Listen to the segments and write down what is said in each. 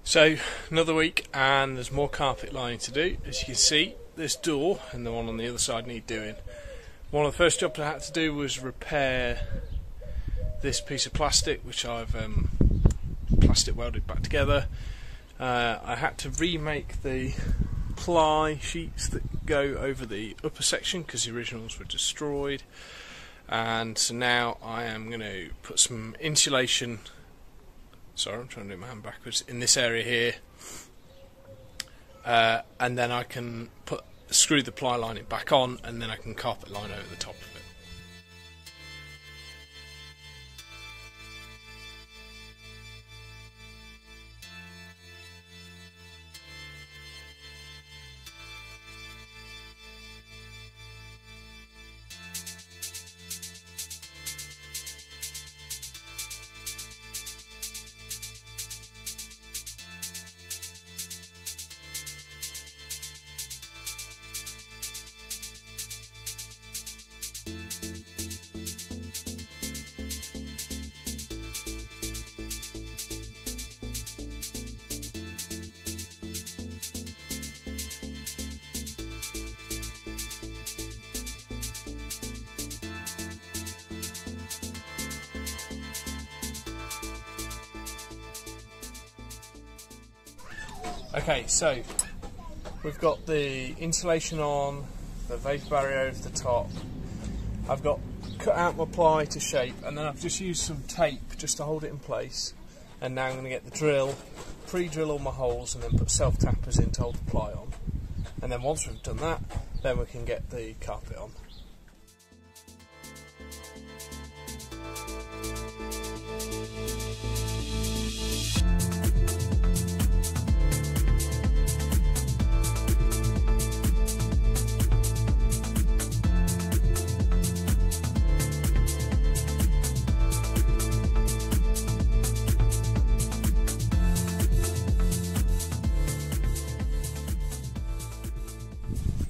So another week and there's more carpet lining to do. As you can see, this door and the one on the other side need doing. One of the first jobs I had to do was repair this piece of plastic, which I've plastic welded back together. I had to remake the ply sheets that go over the upper section because the originals were destroyed, and so now I am going to put some insulation, sorry I'm trying to do my hand backwards, in this area here, and then I can screw the ply lining back on, and then I can carpet line over the top of it. Okay, so we've got the insulation on, the vapour barrier over the top. I've got cut out my ply to shape, and then I've just used some tape just to hold it in place. And now I'm going to get the drill, pre-drill all my holes, and then put self-tappers in to hold the ply on. And then once we've done that, then we can get the carpet on.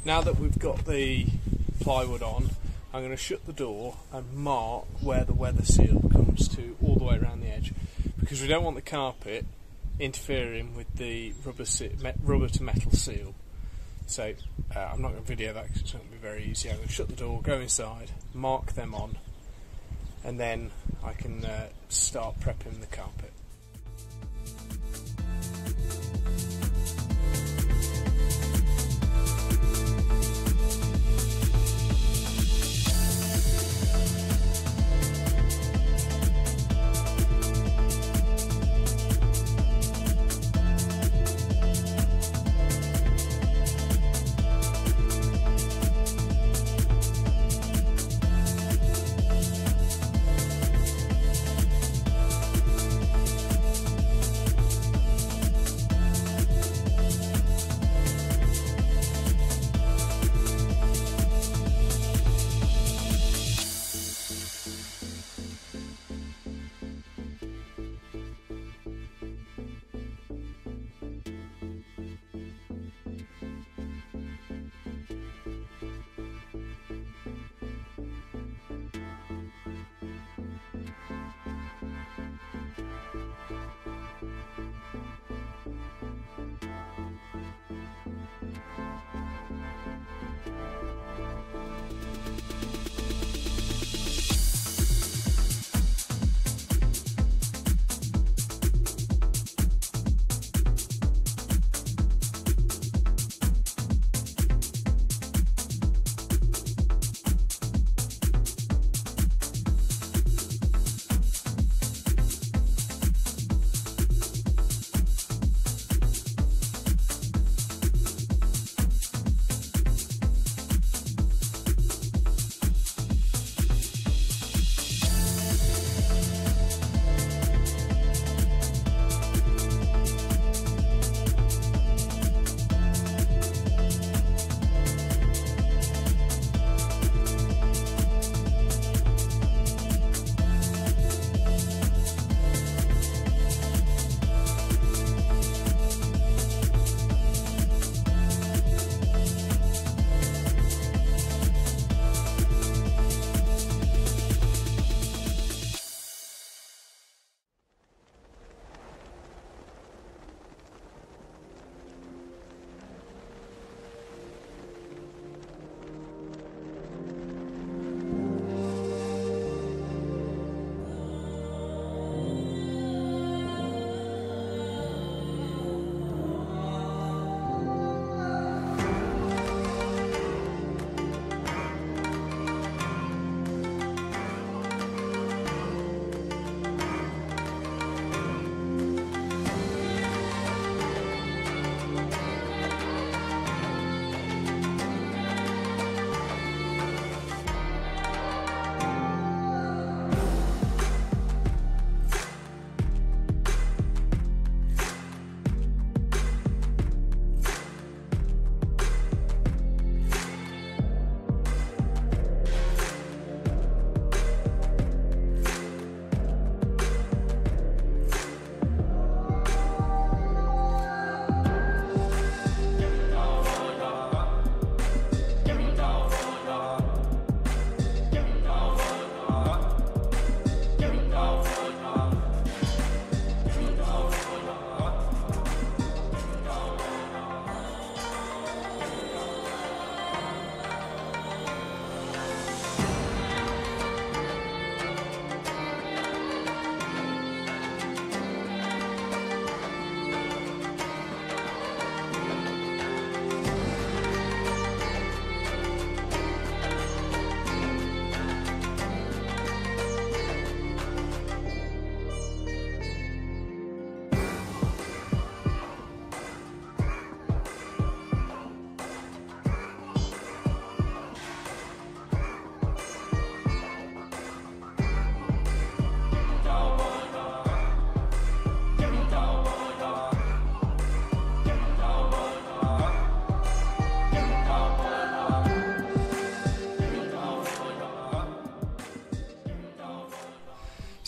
Now that we've got the plywood on, I'm going to shut the door and mark where the weather seal comes to all the way around the edge, because we don't want the carpet interfering with the rubber to metal seal. So I'm not going to video that because it's not going to be very easy. I'm going to shut the door, go inside, mark them on, and then I can start prepping the carpet.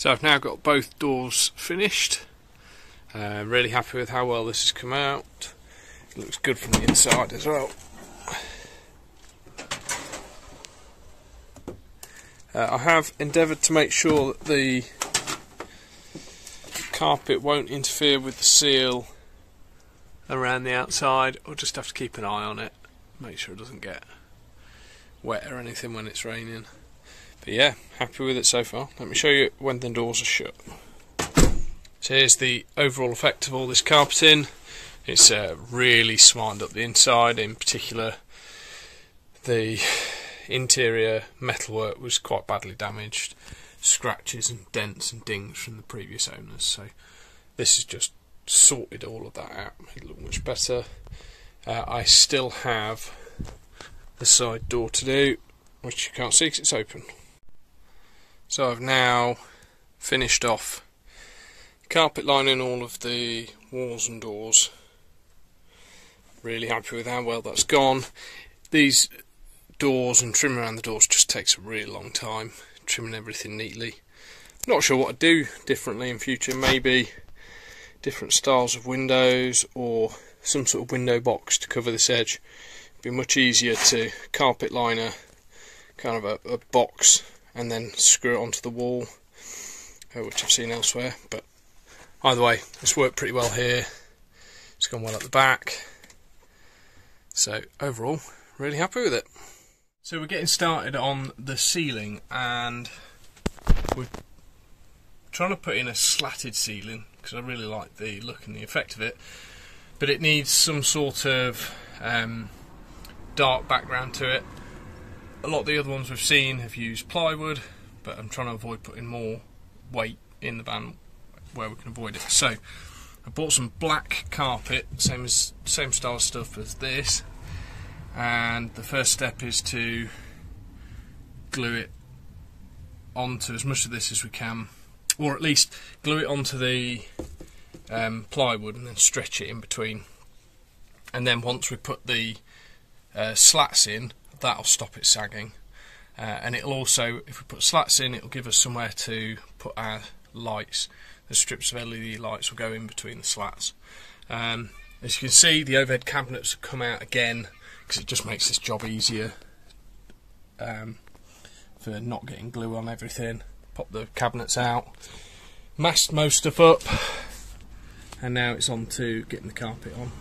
So I've now got both doors finished. Really happy with how well this has come out. It looks good from the inside as well. I have endeavoured to make sure that the carpet won't interfere with the seal around the outside. I'll just have to keep an eye on it, make sure it doesn't get wet or anything when it's raining. But yeah, happy with it so far. Let me show you when the doors are shut. So here's the overall effect of all this carpeting. It's really smartened up the inside. In particular, the interior metalwork was quite badly damaged, scratches and dents and dings from the previous owners, so this has just sorted all of that out, made it look much better. I still have the side door to do, which you can't see because it's open. So I've now finished off carpet lining all of the walls and doors. Really happy with how well that's gone. These doors and trim around the doors just takes a really long time, trimming everything neatly. Not sure what I'd do differently in future, maybe different styles of windows or some sort of window box to cover this edge. It'd be much easier to carpet line a kind of a box and then screw it onto the wall, which I've seen elsewhere, but either way it's worked pretty well here. It's gone well at the back, so overall really happy with it. So we're getting started on the ceiling, and we're trying to put in a slatted ceiling because I really like the look and the effect of it, but it needs some sort of dark background to it. A lot of the other ones we've seen have used plywood, but I'm trying to avoid putting more weight in the van where we can avoid it. So I bought some black carpet, same style stuff as this. And the first step is to glue it onto as much of this as we can, or at least glue it onto the plywood and then stretch it in between. And then once we put the slats in, that'll stop it sagging. And it'll also, if we put slats in, it'll give us somewhere to put our lights. The strips of LED lights will go in between the slats. As you can see, the overhead cabinets have come out again, because it just makes this job easier for not getting glue on everything. Pop the cabinets out, masked most stuff up, and now it's on to getting the carpet on.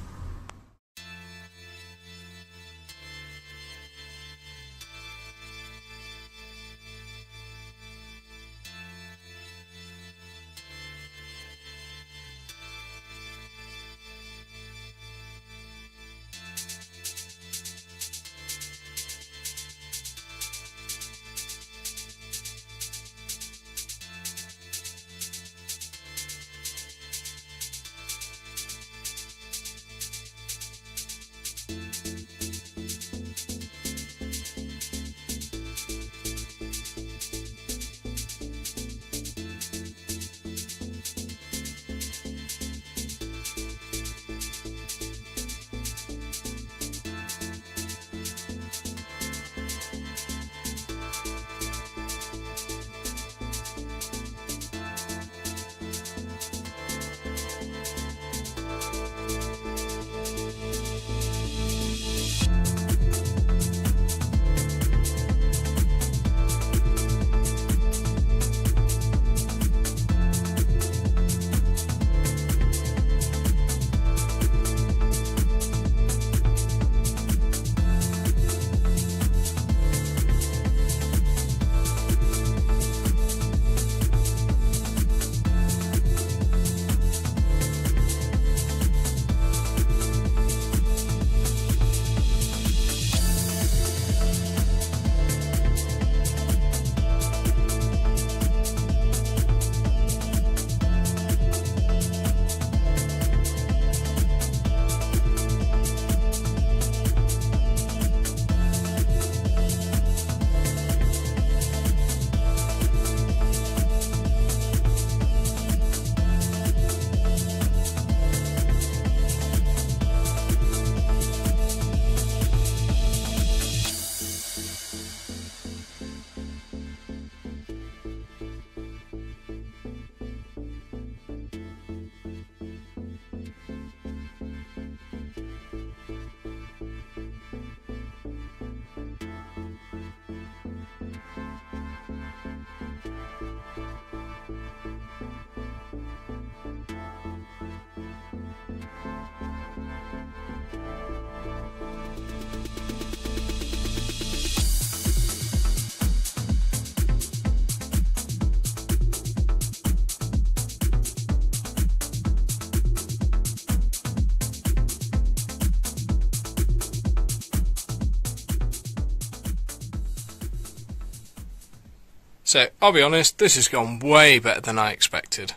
So I'll be honest, this has gone way better than I expected.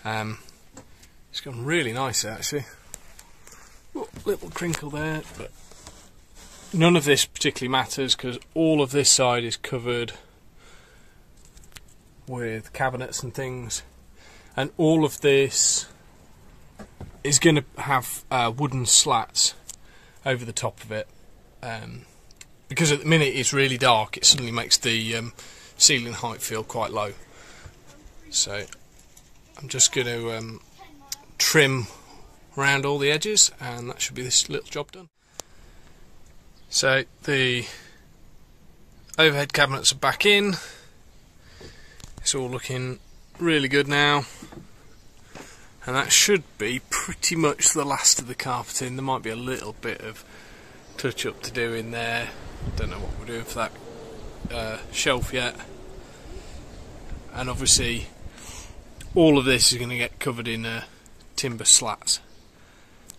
It's gone really nice actually. Oh, little crinkle there, but none of this particularly matters because all of this side is covered with cabinets and things, and all of this is going to have wooden slats over the top of it, because at the minute it's really dark. It suddenly makes the ceiling height feel quite low. So I'm just going to trim around all the edges, and that should be this little job done. So the overhead cabinets are back in. It's all looking really good now, and that should be pretty much the last of the carpeting. There might be a little bit of touch up to do in there. Don't know what we're doing for that shelf yet. And obviously all of this is going to get covered in timber slats,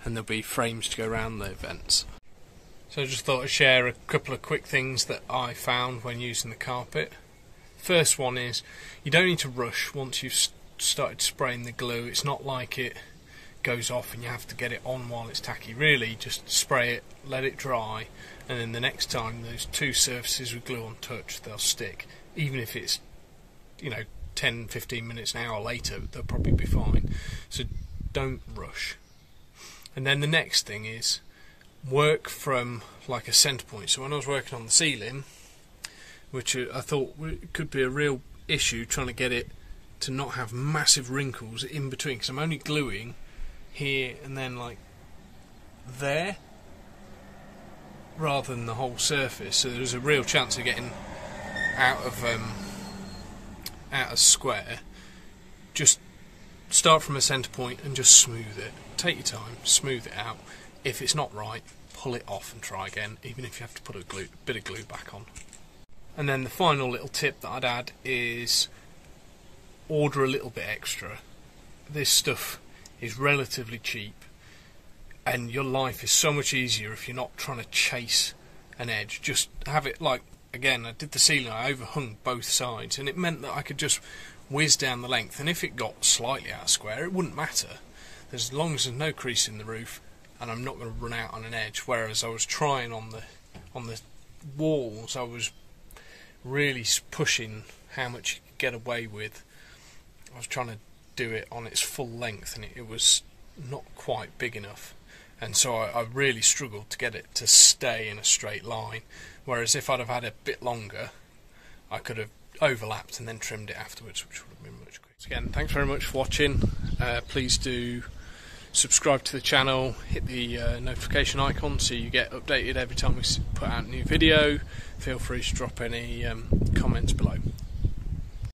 and there'll be frames to go around the vents. So I just thought I'd share a couple of quick things that I found when using the carpet. First one is, you don't need to rush once you've started spraying the glue. It's not like it goes off and you have to get it on while it's tacky. Really, just spray it, let it dry, and then the next time those two surfaces with glue on touch, they'll stick. Even if it's, 10-15 minutes, an hour later, they'll probably be fine. So don't rush. And then the next thing is, work from like a centre point. So when I was working on the ceiling, which I thought could be a real issue, trying to get it to not have massive wrinkles in between, because I'm only gluing here and then like there rather than the whole surface, so there's a real chance of getting out of square. Just start from a centre point and just smooth it. Take your time, smooth it out. If it's not right, pull it off and try again, even if you have to put a bit of glue back on. And then the final little tip that I'd add is order a little bit extra. This stuff is relatively cheap, and your life is so much easier if you're not trying to chase an edge. Just have it like, again, I did the ceiling, I overhung both sides, and it meant that I could just whiz down the length, and if it got slightly out of square, it wouldn't matter, as long as there's no crease in the roof and I'm not going to run out on an edge. Whereas I was trying on the walls, I was really pushing how much you could get away with. I was trying to do it on its full length, and it was not quite big enough, and so I really struggled to get it to stay in a straight line. Whereas if I'd have had a bit longer, I could have overlapped and then trimmed it afterwards, which would have been much quicker. So again, thanks very much for watching. Please do subscribe to the channel, hit the notification icon so you get updated every time we put out a new video. Feel free to drop any comments below.